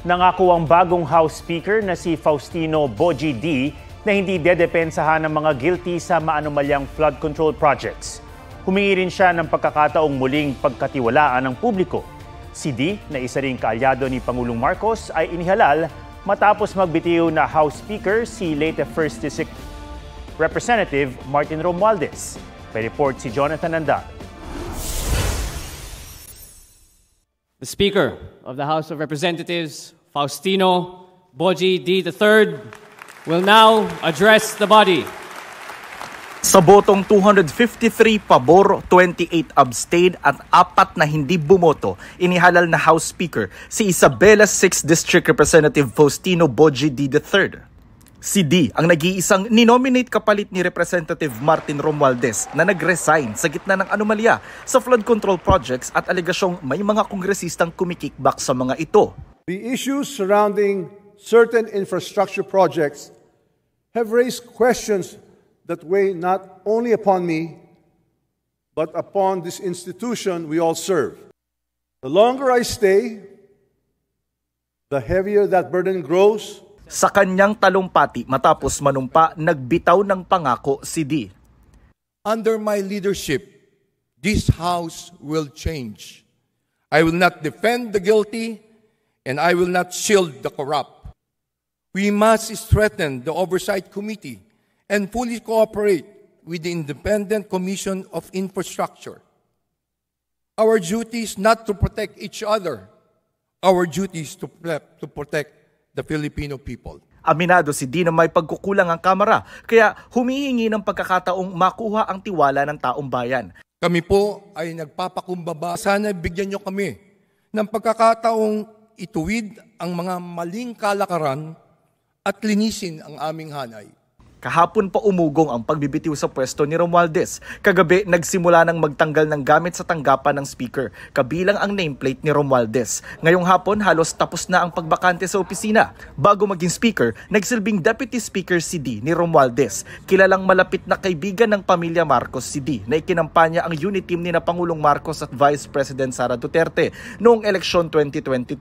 Nangako ang bagong House Speaker na si Faustino Bogie D na hindi dedepensahan ng mga guilty sa maanumalyang flood control projects. Humingi rin siya ng pagkakataong muling pagkatiwalaan ng publiko. Si D, na isa ring kaalyado ni Pangulong Marcos, ay inihalal matapos magbitiw na House Speaker si late 1st District Representative Martin Romualdez. May report si Jonathan Andal. The Speaker of the House of Representatives, Faustino Bogie D. III, will now address the body. Sa botong 253 pabor, 28 abstain at 4 na hindi bumoto, inihalal na House Speaker si Isabela 6th District Representative Faustino Bogie D. III. Si D ang nag-iisang ninominate kapalit ni Representative Martin Romualdez na nag-resign sa gitna ng anomalya sa flood control projects at alegasyong may mga kongresistang kumikickback sa mga ito. The issues surrounding certain infrastructure projects have raised questions that weigh not only upon me, but upon this institution we all serve. The longer I stay, the heavier that burden grows. Sa kanyang talumpati matapos manumpa, nagbitaw ng pangako si D. Under my leadership, this House will change. I will not defend the guilty, and I will not shield the corrupt. We must strengthen the Oversight Committee and fully cooperate with the Independent Commission of Infrastructure. Our duty is not to protect each other. Our duty is to protect the Filipino people. Aminado si D na may pagkukulang ang Kamara, kaya humihingi ng pagkakataong makuha ang tiwala ng taong bayan. Kami po ay nagpapakumbaba. Sana bigyan nyo kami ng pagkakataong ituwid ang mga maling kalakaran at linisin ang aming hanay. Kahapon pa umugong ang pagbibitiw sa pwesto ni Romualdez. Kagabi, nagsimula ng magtanggal ng gamit sa tanggapan ng speaker, kabilang ang nameplate ni Romualdez. Ngayong hapon, halos tapos na ang pagbakante sa opisina. Bago maging speaker, nagsilbing deputy speaker si D ni Romualdez. Kilalang malapit na kaibigan ng pamilya Marcos si D na ikinampanya ang unit team ni na Pangulong Marcos at Vice President Sara Duterte noong eleksyon 2022.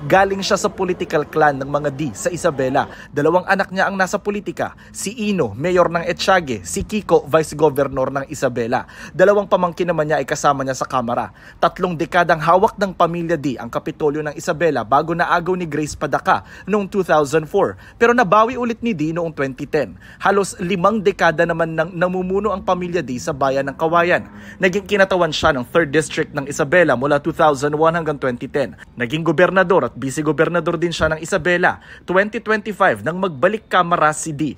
Galing siya sa political clan ng mga D sa Isabela. 2 anak niya ang nasa politika, si Ino, mayor ng Etiague, si Kiko, vice governor ng Isabela. 2 pamangkin naman niya ay kasama niya sa Kamara. 3 dekadang hawak ng pamilya D ang Kapitolyo ng Isabela bago naagaw ni Grace Padaka noong 2004. Pero nabawi ulit ni D noong 2010. Halos 5 dekada naman nang namumuno ang pamilya D sa bayan ng Kawayan. Naging kinatawan siya ng 3rd District ng Isabela mula 2001 hanggang 2010. Naging gobernador at vice-gobernador din siya ng Isabela. 2025 nang magbalik Kamara si D.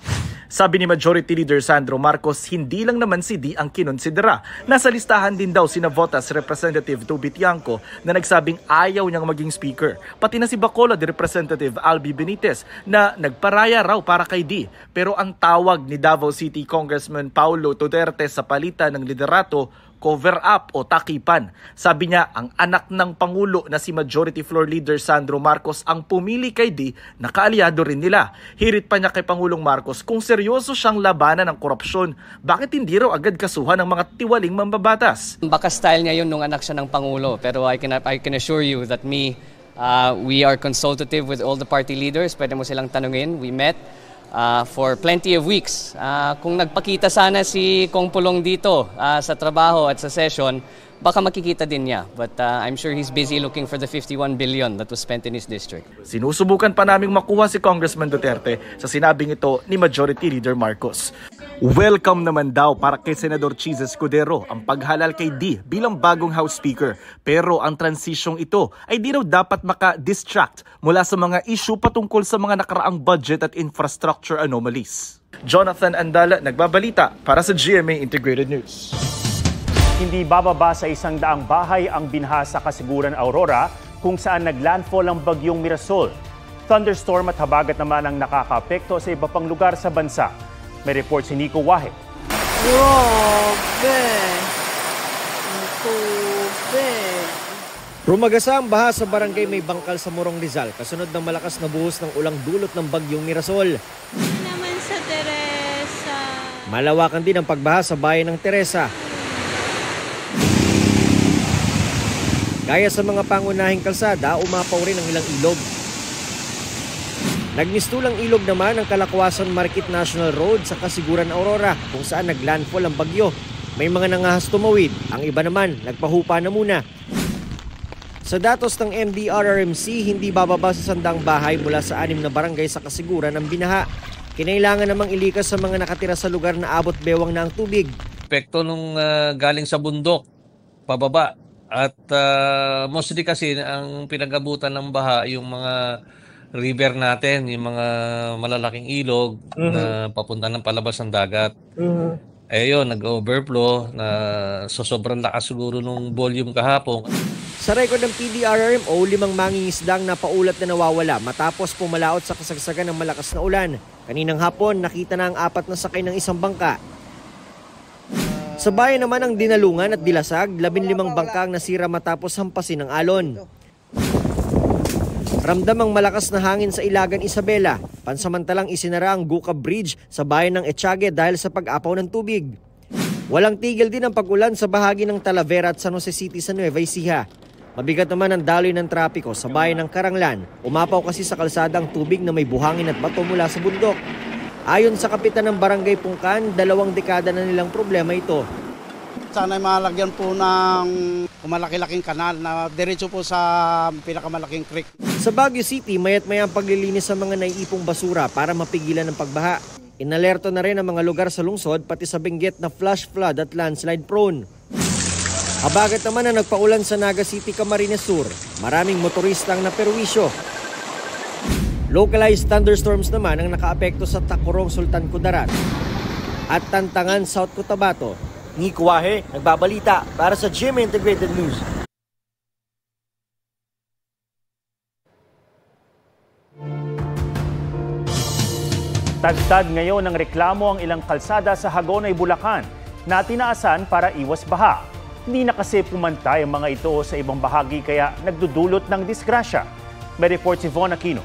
Sabi ni Majority Leader Sandro Marcos, hindi lang naman si D ang kinonsidera. Nasa listahan din daw sina Votas Representative Toby Tiangco na nagsabing ayaw niyang maging speaker. Pati na si Bacolod Representative Albi Benitez na nagparaya raw para kay D. Pero ang tawag ni Davao City Congressman Paulo Duterte sa palitan ng liderato, cover up o takipan. Sabi niya, ang anak ng Pangulo na si Majority Floor Leader Sandro Marcos ang pumili kay D na kaalyado rin nila. Hirit pa niya kay Pangulong Marcos kung seryoso siyang labanan ng korupsyon, bakit hindi raw agad kasuhan ng mga tiwaling mambabatas? Baka style niya yun nung anak siya ng Pangulo, pero I can assure you that we are consultative with all the party leaders. Pwede mo silang tanungin. We met for plenty of weeks. Kung nagpakita sana si Kong Pulong dito sa trabaho at sa session, baka makikita din niya. But I'm sure he's busy looking for the 51 billion that was spent in his district. Sinusubukan pa naming makuha si Congressman Duterte sa sinabing ito ni Majority Leader Marcos. Welcome naman daw para kay Senador Chis Escudero ang paghalal kay D bilang bagong House Speaker. Pero ang transisyong ito ay di raw dapat maka-distract mula sa mga issue patungkol sa mga nakaraang budget at infrastructure anomalies. Jonathan Andala, nagbabalita para sa GMA Integrated News. Hindi bababa sa 100 bahay ang binha sa Kasiguran Aurora kung saan naglandfall ang bagyong Mirasol. Thunderstorm at habagat naman ang nakakaapekto sa iba pang lugar sa bansa. May report si Nico Wahe. Grabe! Rumagasa ang baha sa barangay May Bangkal sa Morong Rizal kasunod ng malakas na buhos ng ulang dulot ng bagyong Mirasol. Naman sa Teresa. Malawakan din ang pagbaha sa bayan ng Teresa. Gaya sa mga pangunahing kalsada, umapaw rin ang ilang ilog. Nagmistulang ilog naman ang Kalakwasan Market National Road sa Kasiguran, Aurora kung saan naglandfall ang bagyo. May mga nangahas tumawid, ang iba naman nagpahupa na muna. Sa datos ng MDRRMC, hindi bababa sa 100 bahay mula sa 6 na barangay sa Kasiguran ang binaha. Kinailangan namang ilikas sa mga nakatira sa lugar na abot bewang na ang tubig. Epekto nung galing sa bundok, pababa. At mostly kasi ang pinag-abutan ng baha yung mga river natin, yung mga malalaking ilog na papunta ng palabas ng dagat. Eh yun, nag-overflow na sobrang lakas siguro nung volume kahapon. Sa record ng PDRRMO, 5 mangingisdang napaulat na nawawala matapos pumalaot sa kasagsagan ng malakas na ulan. Kaninang hapon, nakita na ang 4 na sakay ng isang bangka. Sa bayan naman ng Dinalungan at Dilasag, 15 bangka ang nasira matapos hampasin ng alon. Ramdam ang malakas na hangin sa Ilagan, Isabela. Pansamantalang isinara ang Guca Bridge sa bayan ng Etiague dahil sa pag-apaw ng tubig. Walang tigil din ang pag-ulan sa bahagi ng Talavera at San Jose City sa Nueva Ecija. Mabigat naman ang daloy ng trapiko sa bayan ng Karanglan. Umapaw kasi sa kalsada ang tubig na may buhangin at bato mula sa bundok. Ayon sa kapitan ng Barangay Pungkan, 2 dekada na nilang problema ito. Sana malagyan po ng malaki-laking kanal na diretso po sa pinakamalaking creek. Sa Baguio City, mayat-maya ang paglilinis sa mga naiipong basura para mapigilan ang pagbaha. Inalerto na rin ang mga lugar sa lungsod pati sa Benguet na flash flood at landslide prone. Habagat naman na nagpaulan sa Naga City, Camarines Sur. Maraming motorista ang naperwisyo. Localized thunderstorms naman ang nakaapekto sa Tacorong, Sultan Kudarat at Tantangan, South Cotabato. Nico Wahe, nagbabalita para sa GMA Integrated News. Tagtad ngayon ng reklamo ang ilang kalsada sa Hagonoy, Bulacan na tinaasan para iwas baha. Hindi na kasi pumantay ang mga ito sa ibang bahagi kaya nagdudulot ng disgrasya. May report si Von Aquino.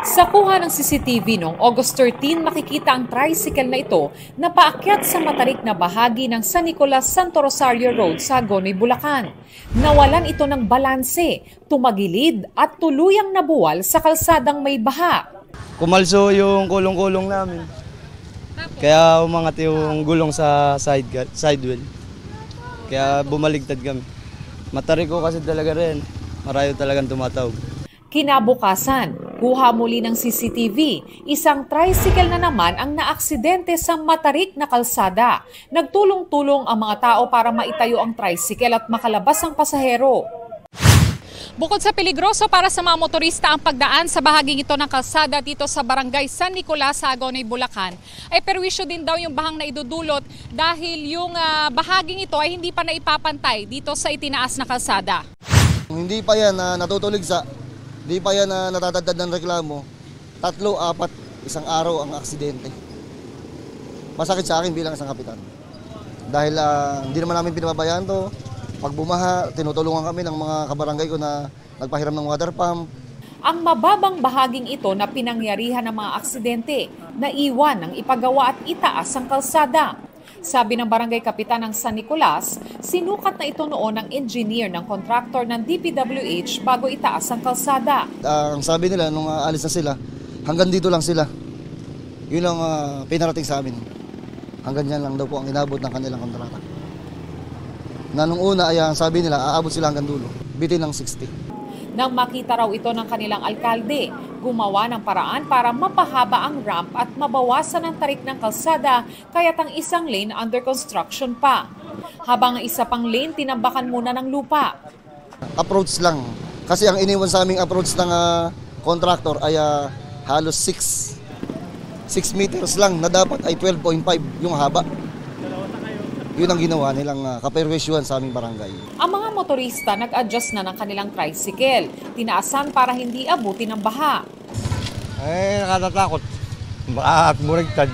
Sa kuha ng CCTV noong August 13, makikita ang tricycle na ito na paakyat sa matarik na bahagi ng San Nicolas Santo Rosario Road sa Hagonoy, Bulacan. Nawalan ito ng balanse, tumagilid at tuluyang nabuwal sa kalsadang may baha. Kumalso yung kulong-kulong namin. Kaya umangat yung gulong sa side wheel. Kaya bumaligtad kami. Matarik ko kasi talaga rin. Marayo talagang tumatawag. Kinabukasan, kuha muli ng CCTV, isang tricycle na naman ang naaksidente sa matarik na kalsada. Nagtulong-tulong ang mga tao para maitayo ang tricycle at makalabas ang pasahero. Bukod sa peligroso para sa mga motorista ang pagdaan sa bahaging ito ng kalsada dito sa Barangay San Nicolas sa Hagonoy, Bulacan, ay perwisyo din daw yung bahang na idudulot dahil yung bahaging ito ay hindi pa naipapantay dito sa itinaas na kalsada. Hindi pa yan natutuligsa. Di pa yan natatagdad ng reklamo. 3, 4, isang araw ang aksidente. Masakit sa akin bilang isang kapitan. Dahil hindi naman namin pinababayaan to. Pag bumaha, tinutulungan kami ng mga kabarangay ko na nagpahiram ng water pump. Ang mababang bahaging ito na pinangyarihan ng mga aksidente, naiwan ng ipagawa at itaas ang kalsada. Sabi ng barangay kapitan ng San Nicolas, sinukat na ito noon ng engineer ng kontraktor ng DPWH bago itaas ang kalsada. Ang sabi nila nung alis na sila, hanggang dito lang sila. Yun ang pinarating sa amin. Hanggang yan lang daw po ang inabot ng kanilang kontrata. Na nung una ay sabi nila, aabot sila hanggang dulo. Bitin ng 60. Nang makita raw ito ng kanilang alkalde, gumawa ng paraan para mapahaba ang ramp at mabawasan ang tarik ng kalsada kaya't ang isang lane under construction pa. Habang ang isa pang lane tinambakan muna ng lupa. Approach lang. Kasi ang iniwan sa aming approach ng contractor ay halos 6 meters lang na dapat ay 12.5 yung haba. Yun ang ginawa nilang kaperwisyuhan sa aming barangay. Ang mga motorista nag-adjust na ng kanilang tricycle. Tinaasan para hindi abutin ng baha. Nakatatakot. At murigtad.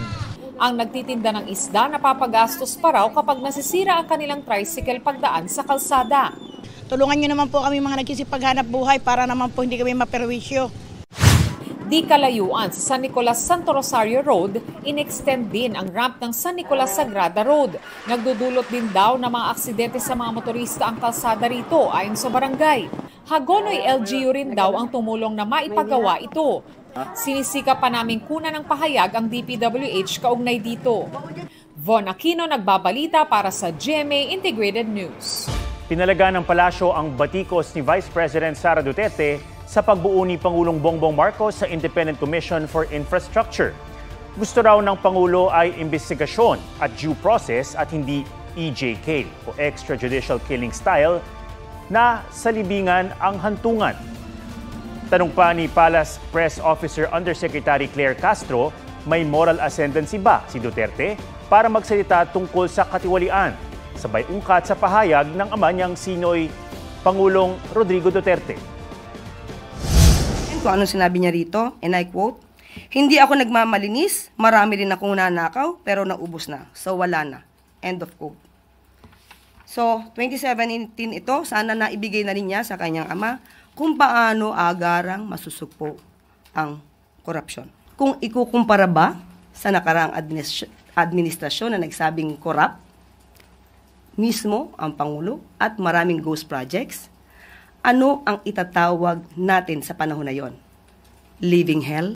Ang nagtitinda ng isda napapagastos pa raw kapag nasisira ang kanilang tricycle pagdaan sa kalsada. Tulungan niyo naman po kami mga nagsisipaghanap buhay para naman po hindi kami maperwisyo. Di kalayuan sa San Nicolas Santo Rosario Road, in-extend din ang ramp ng San Nicolas Sagrada Road. Nagdudulot din daw ng mga aksidente sa mga motorista ang kalsada rito ayon sa barangay. Hagonoy LGU rin daw ang tumulong na maipagawa ito. Sinisika pa naming kunan ng pahayag ang DPWH kaugnay dito. Von Aquino nagbabalita para sa GMA Integrated News. Pinalaga ng palasyo ang batikos ni Vice President Sara Duterte sa pagbuo ni Pangulong Bongbong Marcos sa Independent Commission for Infrastructure. Gusto raw ng Pangulo ay imbestigasyon at due process at hindi EJK o extrajudicial killing style na sa libingan ang hantungan. Tanong pa ni Palace Press Officer Undersecretary Claire Castro, may moral ascendancy ba si Duterte para magsalita tungkol sa katiwalian? Sabay ungkat sa pahayag ng ama niyang sinoy Pangulong Rodrigo Duterte. Kung anong sinabi niya rito, and I quote, "Hindi ako nagmamalinis, marami rin akong nanakaw, pero naubos na. So wala na." End of quote. So, 2017 ito, sana na ibigay na rin niya sa kanyang ama kung paano agarang masusugpo ang korupsyon. Kung ikukumpara ba sa nakaraang administrasyon na nagsabing corrupt, mismo ang Pangulo at maraming ghost projects, ano ang itatawag natin sa panahon na yon? Living hell?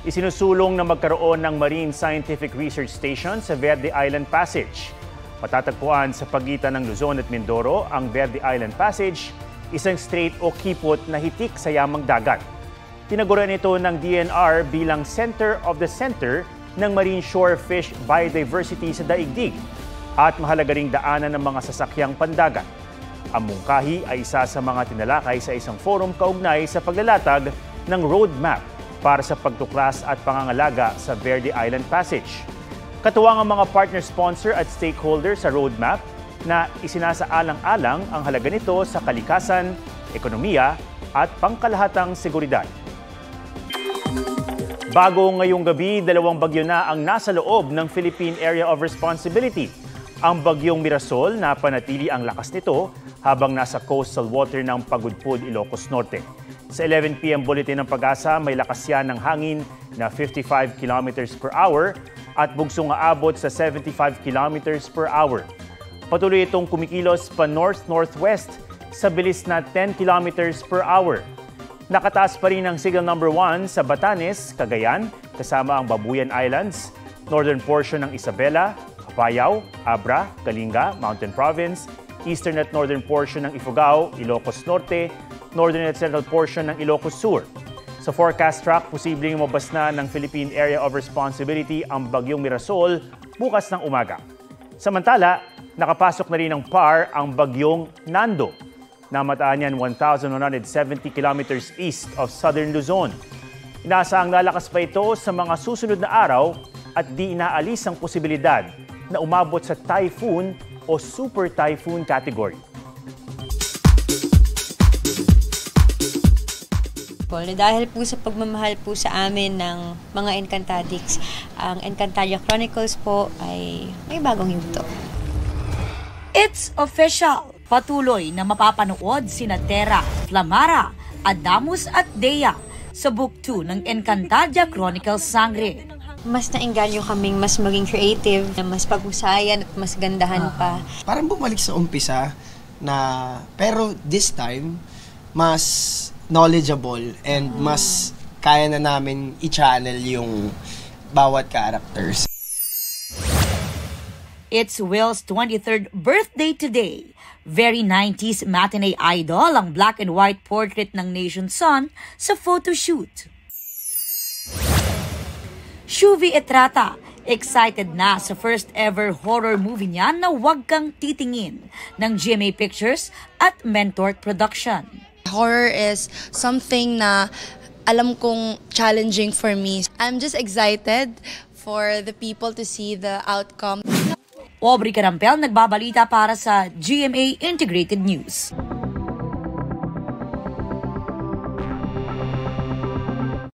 Isinusulong na magkaroon ng Marine Scientific Research Station sa Verde Island Passage. Matatagpuan sa pagitan ng Luzon at Mindoro, ang Verde Island Passage, isang strait o kipot na hitik sa yamang dagat. Tinaguran ito ng DNR bilang Center of the Center ng Marine Shore Fish Biodiversity sa daigdig at mahalaga ring daanan ng mga sasakyang pandagat. Ang mungkahi ay isa sa mga tinalakay sa isang forum kaugnay sa paglalatag ng roadmap para sa pagtuklas at pangangalaga sa Verde Island Passage. Katuwang ang mga partner sponsor at stakeholder sa roadmap na isinasaalang-alang ang halaga nito sa kalikasan, ekonomiya at pangkalahatang seguridad. Bago ngayong gabi, 2 bagyo na ang nasa loob ng Philippine Area of Responsibility. Ang bagyong Mirasol na panatili ang lakas nito habang nasa coastal water ng Pagudpud, Ilocos Norte. Sa 11 p.m. bulletin ng Pag-asa, may lakas yan ng hangin na 55 km per hour at bugsong aabot sa 75 km per hour. Patuloy itong kumikilos pa north-northwest sa bilis na 10 km per hour. Nakataas pa rin ang signal number 1 sa Batanes, Cagayan, kasama ang Babuyan Islands, northern portion ng Isabela, Apayao, Abra, Kalinga, Mountain Province, eastern at northern portion ng Ifugao, Ilocos Norte, northern at central portion ng Ilocos Sur. Sa forecast track, posibleng umabas na ng Philippine Area of Responsibility ang bagyong Mirasol bukas ng umaga. Samantala, nakapasok na rin ng PAR ang bagyong Nando, na mataan yan 1,170 kilometers east of southern Luzon. Inaasahang lalakas pa ito sa mga susunod na araw at di inaalis ang posibilidad na umabot sa typhoon o super typhoon category. Dahil po sa pagmamahal po sa amin ng mga Encantadix, ang Encantadia Chronicles po ay may bagong yugto. It's official! Patuloy na mapapanood sina Terra, Flamara, Adamus at Dea sa Book 2 ng Encantadia Chronicles Sangre. Mas naengganyo kaming mas maging creative, mas pag-usayan at mas gandahan pa. Parang bumalik sa umpisa na, pero this time, mas knowledgeable and mas kaya na namin i-channel yung bawat characters. It's Will's 23rd birthday today. Very 90s matinee idol ang black and white portrait ng nation's son sa photoshoot. Shuvi Etrata, excited na sa first ever horror movie niya na Huwag Kang Titingin ng GMA Pictures at Mentor Production. Horror is something na alam kong challenging for me. I'm just excited for the people to see the outcome. Aubrey Carampel nagbabalita para sa GMA Integrated News.